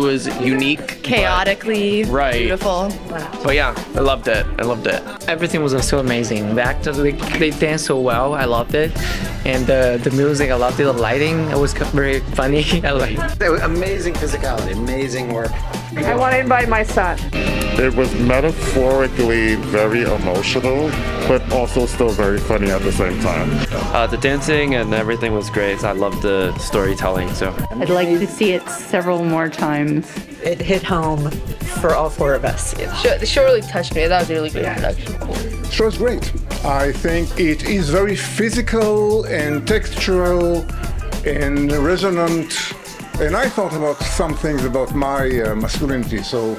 was unique. Chaotically beautiful. But yeah, I loved it. Everything was so amazing. The actors, they danced so well. I loved it. And the music, I loved it. The lighting, it was very funny. I liked it. Amazing physicality, amazing work. I want to invite my son. It was metaphorically very emotional, but also still very funny at the same time. The dancing and everything was great. I loved the storytelling. So I'd like to see it several more times. It hit home for all four of us. The show really touched me. That was a really good production. The show is great. I think it is very physical and textural and resonant. And I thought about some things about my masculinity, so